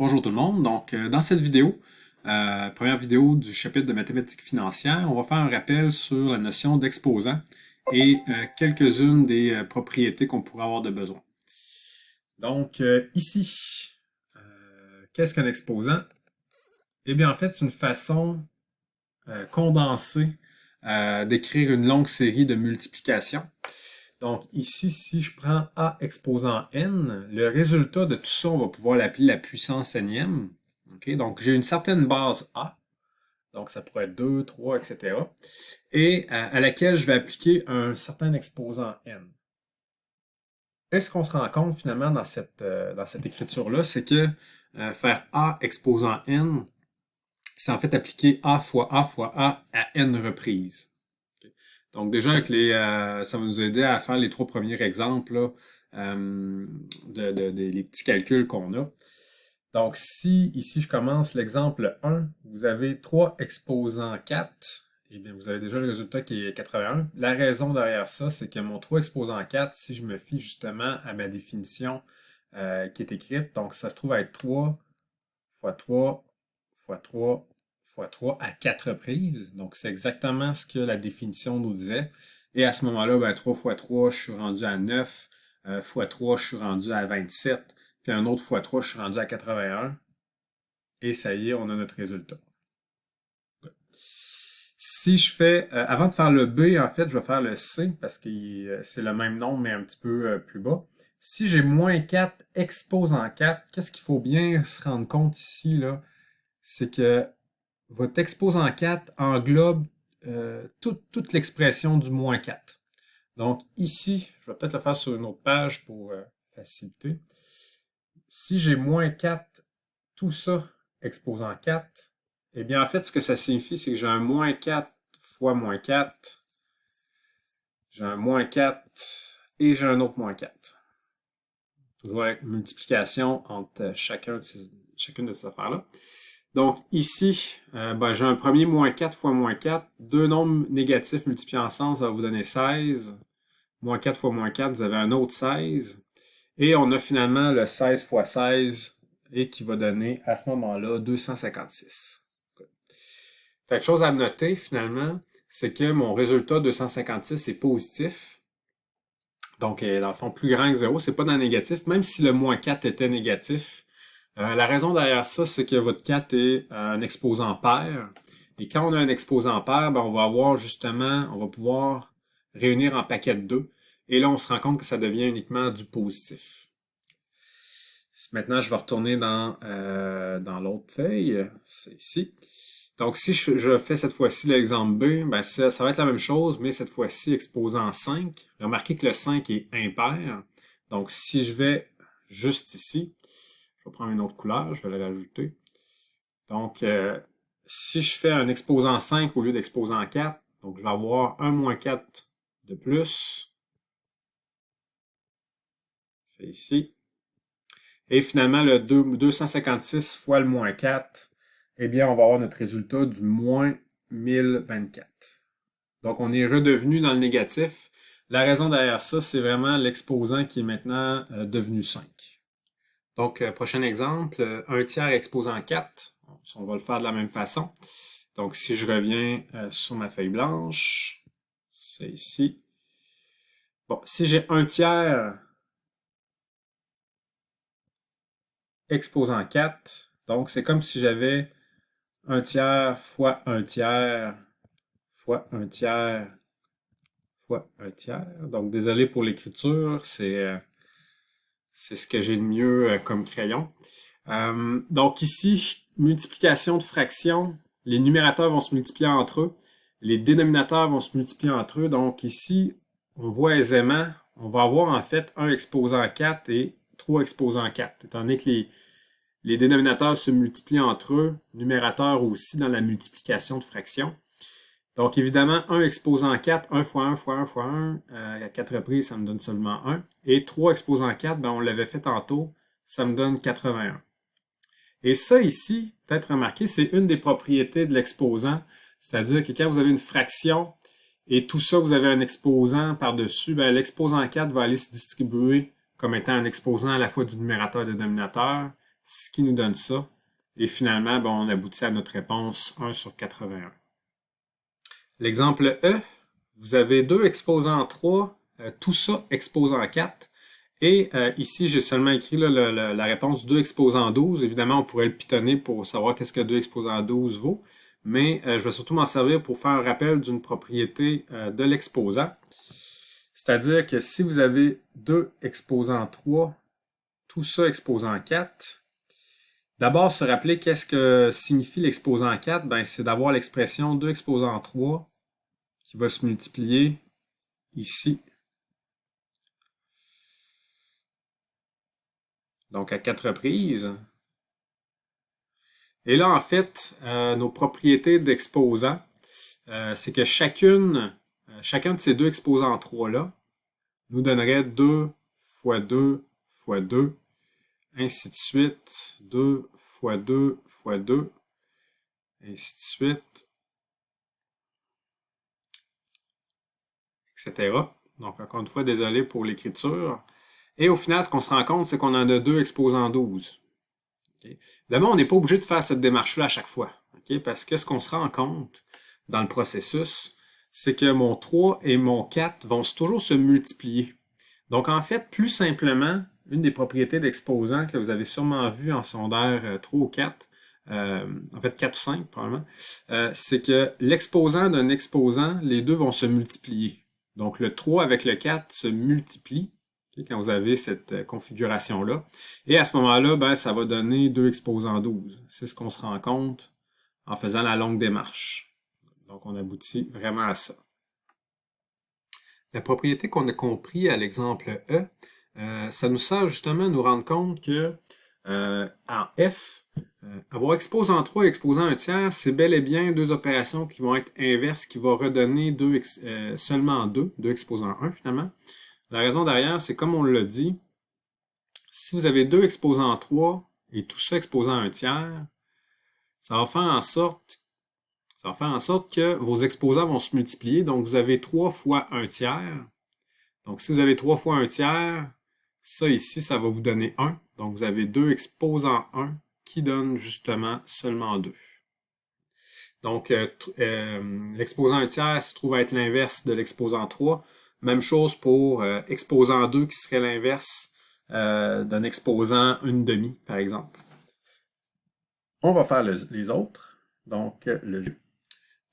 Bonjour tout le monde. Donc, dans cette vidéo, première vidéo du chapitre de mathématiques financières, on va faire un rappel sur la notion d'exposant et quelques-unes des propriétés qu'on pourrait avoir de besoin. Donc, ici, qu'est-ce qu'un exposant? Eh bien, en fait, c'est une façon condensée d'écrire une longue série de multiplications. Donc, ici, si je prends A exposant N, le résultat de tout ça, on va pouvoir l'appeler la puissance Nième. Okay? Donc, j'ai une certaine base A, donc ça pourrait être 2, 3, etc., et à laquelle je vais appliquer un certain exposant N. Et ce qu'on se rend compte finalement dans cette écriture-là, c'est que faire A exposant N, c'est en fait appliquer A fois A fois A à N reprises. Donc déjà, ça va nous aider à faire les trois premiers exemples là, les petits calculs qu'on a. Donc si ici je commence l'exemple 1, vous avez 3 exposant 4, et bien vous avez déjà le résultat qui est 81. La raison derrière ça, c'est que mon 3 exposant 4, si je me fie justement à ma définition qui est écrite, donc ça se trouve à être 3 fois 3 fois 3 fois 3 à 4 reprises. Donc, c'est exactement ce que la définition nous disait. Et à ce moment-là, ben, 3 fois 3, je suis rendu à 9. Fois 3, je suis rendu à 27. Puis un autre fois 3, je suis rendu à 81. Et ça y est, on a notre résultat. Si je fais, avant de faire le B, en fait, je vais faire le C parce que c'est le même nombre, mais un petit peu plus bas. Si j'ai moins 4 exposant 4, qu'est-ce qu'il faut bien se rendre compte ici, là? C'est que votre exposant 4 englobe toute l'expression du moins 4. Donc ici, je vais peut-être le faire sur une autre page pour faciliter. Si j'ai moins 4, tout ça exposant 4, eh bien en fait ce que ça signifie, c'est que j'ai un moins 4 fois moins 4, j'ai un moins 4 et j'ai un autre moins 4. Toujours avec multiplication entre chacune de ces affaires-là. Donc ici, j'ai un premier moins 4 fois moins 4. Deux nombres négatifs multipliés ensemble, ça va vous donner 16. Moins 4 fois moins 4, vous avez un autre 16. Et on a finalement le 16 fois 16 et qui va donner à ce moment-là 256. Quelque chose à noter finalement, c'est que mon résultat 256 est positif. Donc, dans le fond, plus grand que 0, c'est pas dans le négatif, même si le moins 4 était négatif. La raison derrière ça, c'est que votre 4 est un exposant pair. Et quand on a un exposant pair, ben, on va avoir justement, on va pouvoir réunir en paquet de 2. Et là, on se rend compte que ça devient uniquement du positif. Maintenant, je vais retourner dans l'autre feuille. C'est ici. Donc, si je fais cette fois-ci l'exemple B, ben ça va être la même chose, mais cette fois-ci exposant 5. Remarquez que le 5 est impair. Donc, si je vais juste ici, je vais prendre une autre couleur, je vais la rajouter. Donc, si je fais un exposant 5 au lieu d'exposant 4, donc je vais avoir un moins 4 de plus. C'est ici. Et finalement, le 256 fois le moins 4, eh bien, on va avoir notre résultat du moins 1024. Donc, on est redevenu dans le négatif. La raison derrière ça, c'est vraiment l'exposant qui est maintenant devenu 5. Donc, prochain exemple, un tiers exposant 4. On va le faire de la même façon. Donc, si je reviens sur ma feuille blanche, c'est ici. Bon, si j'ai un tiers exposant 4, donc c'est comme si j'avais un tiers fois un tiers fois un tiers fois un tiers. Donc, désolé pour l'écriture, c'est ce que j'ai de mieux comme crayon. Donc ici, multiplication de fractions, les numérateurs vont se multiplier entre eux, les dénominateurs vont se multiplier entre eux. Donc ici, on voit aisément, on va avoir en fait un exposant 4 et 3 exposant 4, étant donné que les dénominateurs se multiplient entre eux, numérateurs aussi dans la multiplication de fractions. Donc, évidemment, 1 exposant 4, 1 fois 1 fois 1 fois 1, à 4 reprises, ça me donne seulement 1. Et 3 exposant 4, ben, on l'avait fait tantôt, ça me donne 81. Et ça ici, peut-être remarqué, c'est une des propriétés de l'exposant, c'est-à-dire que quand vous avez une fraction et tout ça, vous avez un exposant par-dessus, ben, l'exposant 4 va aller se distribuer comme étant un exposant à la fois du numérateur et du dénominateur, ce qui nous donne ça. Et finalement, ben, on aboutit à notre réponse 1 sur 81. L'exemple E, vous avez 2 exposants 3, tout ça exposant 4. Et ici, j'ai seulement écrit là, la réponse 2 exposant 12. Évidemment, on pourrait le pitonner pour savoir qu'est-ce que 2 exposant 12 vaut. Mais je vais surtout m'en servir pour faire un rappel d'une propriété de l'exposant. C'est-à-dire que si vous avez 2 exposant 3, tout ça exposant 4, d'abord se rappeler qu'est-ce que signifie l'exposant 4. Ben, c'est d'avoir l'expression 2 exposant 3 qui va se multiplier ici. Donc à 4 reprises. Et là, en fait, nos propriétés d'exposants, c'est que chacun de ces 2 exposants 3-là nous donnerait 2 fois 2 fois 2, ainsi de suite, 2 fois 2 fois 2, ainsi de suite, etc. Donc, encore une fois, désolé pour l'écriture. Et au final, ce qu'on se rend compte, c'est qu'on en a 2 exposants 12. Okay? Évidemment, on n'est pas obligé de faire cette démarche-là à chaque fois. Okay? Parce que ce qu'on se rend compte dans le processus, c'est que mon 3 et mon 4 vont toujours se multiplier. Donc, en fait, plus simplement, une des propriétés d'exposant que vous avez sûrement vu en secondaire 3 ou 4, en fait 4 ou 5 probablement, c'est que l'exposant d'un exposant, les deux vont se multiplier. Donc, le 3 avec le 4 se multiplient quand vous avez cette configuration-là. Et à ce moment-là, ben, ça va donner 2 exposants 12. C'est ce qu'on se rend compte en faisant la longue démarche. Donc, on aboutit vraiment à ça. La propriété qu'on a compris à l'exemple E, ça nous sert justement à nous rendre compte que en F, avoir exposant 3 et exposant 1 tiers, c'est bel et bien deux opérations qui vont être inverses, qui vont redonner seulement 2 exposant 1 finalement. La raison derrière, c'est comme on l'a dit, si vous avez 2 exposant 3 et tout ça exposant 1 tiers, ça va faire en sorte que vos exposants vont se multiplier. Donc, vous avez 3 fois 1 tiers. Donc, si vous avez 3 fois 1 tiers, ça ici, ça va vous donner 1. Donc, vous avez 2 exposant 1 qui donnent justement seulement 2. Donc, l'exposant 1 tiers se trouve à être l'inverse de l'exposant 3. Même chose pour exposant 2 qui serait l'inverse d'un exposant 1 demi, par exemple. On va faire les autres. Donc, le G.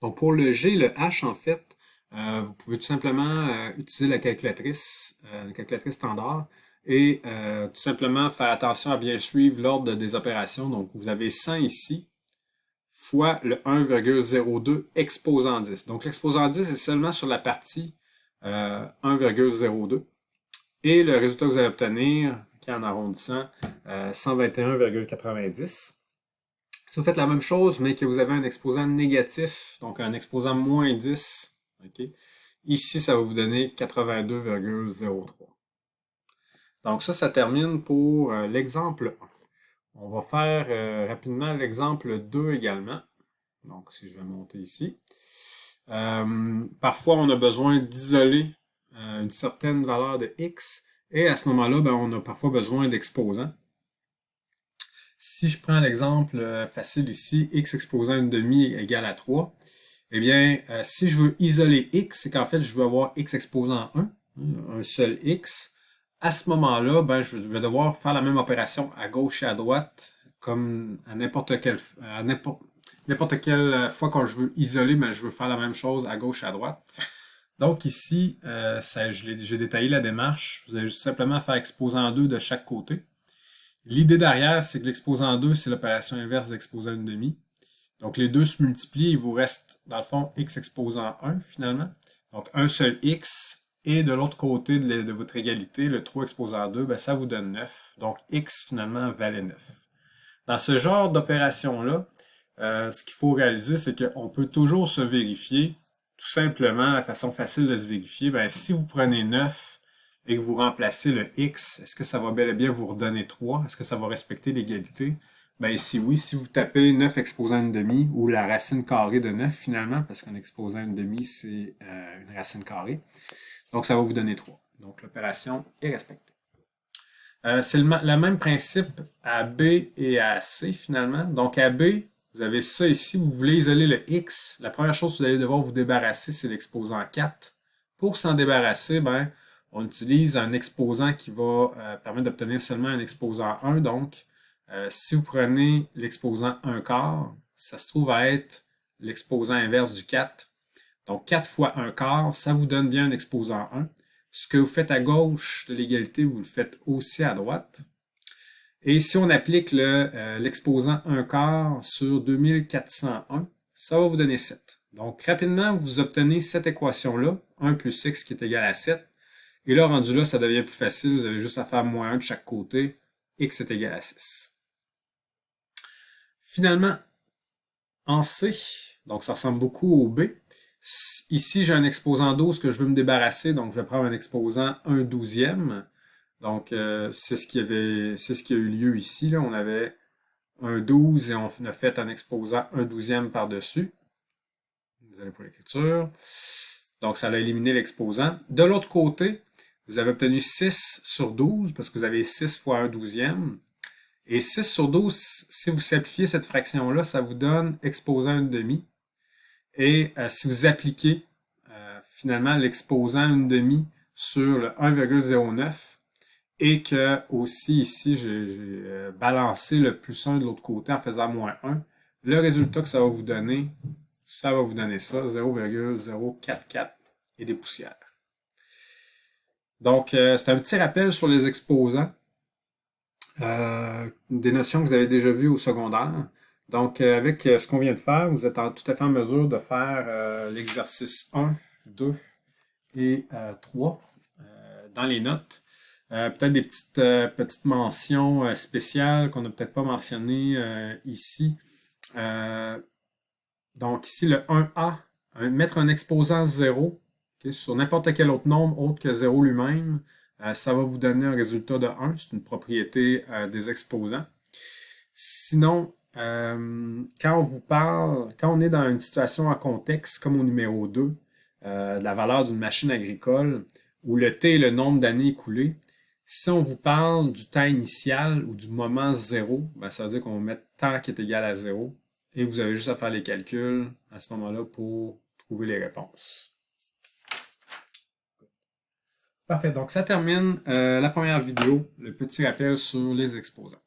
Donc, pour le G, le H, en fait, vous pouvez tout simplement utiliser la calculatrice standard et tout simplement faire attention à bien suivre l'ordre des opérations. Donc, vous avez 100 ici fois le 1,02 exposant 10. Donc, l'exposant 10 est seulement sur la partie 1,02. Et le résultat que vous allez obtenir, en arrondissant, 121,90. Si vous faites la même chose, mais que vous avez un exposant négatif, donc un exposant moins 10, okay, ici, ça va vous donner 82,03. Donc ça termine pour l'exemple 1. On va faire rapidement l'exemple 2 également. Donc, si je vais monter ici. Parfois, on a besoin d'isoler une certaine valeur de x, et à ce moment-là, ben, on a parfois besoin d'exposants. Si je prends l'exemple facile ici, x exposant 1 demi égale à 3, eh bien, si je veux isoler x, c'est qu'en fait, je veux avoir x exposant 1, un seul x. À ce moment-là, ben, je vais devoir faire la même opération à gauche et à droite, comme à n'importe quelle fois quand je veux isoler, ben, je veux faire la même chose à gauche et à droite. Donc ici, j'ai détaillé la démarche. Vous allez juste simplement faire exposant 2 de chaque côté. L'idée derrière, c'est que l'exposant 2, c'est l'opération inverse d'exposant 1 demi. Donc les deux se multiplient, il vous reste, dans le fond, x exposant 1 finalement. Donc un seul x, et de l'autre côté de votre égalité, le 3 exposant 2, ben, ça vous donne 9. Donc x finalement valait 9. Dans ce genre d'opération-là, ce qu'il faut réaliser, c'est qu'on peut toujours se vérifier. Tout simplement, la façon facile de se vérifier, ben, si vous prenez 9 et que vous remplacez le x, est-ce que ça va bel et bien vous redonner 3? Est-ce que ça va respecter l'égalité? Ben, si oui, si vous tapez 9 exposant 1 demi, ou la racine carrée de 9 finalement, parce qu'un exposant 1 demi, c'est une racine carrée. Donc, ça va vous donner 3. Donc, l'opération est respectée. C'est le même principe à B et à C finalement. Donc à B, vous avez ça ici, vous voulez isoler le X. La première chose que vous allez devoir vous débarrasser, c'est l'exposant 4. Pour s'en débarrasser, ben, on utilise un exposant qui va permettre d'obtenir seulement un exposant 1. Donc, si vous prenez l'exposant 1 quart, ça se trouve à être l'exposant inverse du 4. Donc 4 fois 1 quart, ça vous donne bien un exposant 1. Ce que vous faites à gauche de l'égalité, vous le faites aussi à droite. Et si on applique l'exposant 1 quart sur 2401, ça va vous donner 7. Donc rapidement, vous obtenez cette équation-là, 1 plus x qui est égal à 7. Et là, rendu là, ça devient plus facile. Vous avez juste à faire moins 1 de chaque côté. X est égal à 6. Finalement, en C, donc ça ressemble beaucoup au B. Ici, j'ai un exposant 12 que je veux me débarrasser, donc je vais prendre un exposant 1 douzième. Donc, c'est ce qui a eu lieu ici. Là. On avait un 12 et on a fait un exposant 1 douzième par-dessus. Désolé pour l'écriture. Donc, ça a éliminé l'exposant. De l'autre côté, vous avez obtenu 6 sur 12 parce que vous avez 6 fois 1 douzième. Et 6 sur 12, si vous simplifiez cette fraction-là, ça vous donne exposant 1 demi. Et si vous appliquez finalement l'exposant 1 demi sur le 1,09 et que aussi ici j'ai balancé le plus 1 de l'autre côté en faisant moins 1, le résultat que ça va vous donner ça, 0,044 et des poussières. Donc, c'est un petit rappel sur les exposants. Des notions que vous avez déjà vues au secondaire. Donc, avec ce qu'on vient de faire, vous êtes tout à fait en mesure de faire l'exercice 1, 2 et 3 dans les notes. Peut-être des petites mentions spéciales qu'on n'a peut-être pas mentionnées ici. Donc, ici, le 1A, mettre un exposant 0 sur n'importe quel autre nombre autre que 0 lui-même, ça va vous donner un résultat de 1. C'est une propriété des exposants. Sinon, quand on vous parle, quand on est dans une situation en contexte, comme au numéro 2, de la valeur d'une machine agricole, où le T est le nombre d'années écoulées, si on vous parle du temps initial ou du moment 0, ben ça veut dire qu'on va mettre temps qui est égal à 0. Et vous avez juste à faire les calculs à ce moment-là pour trouver les réponses. Parfait, donc ça termine la première vidéo, le petit rappel sur les exposants.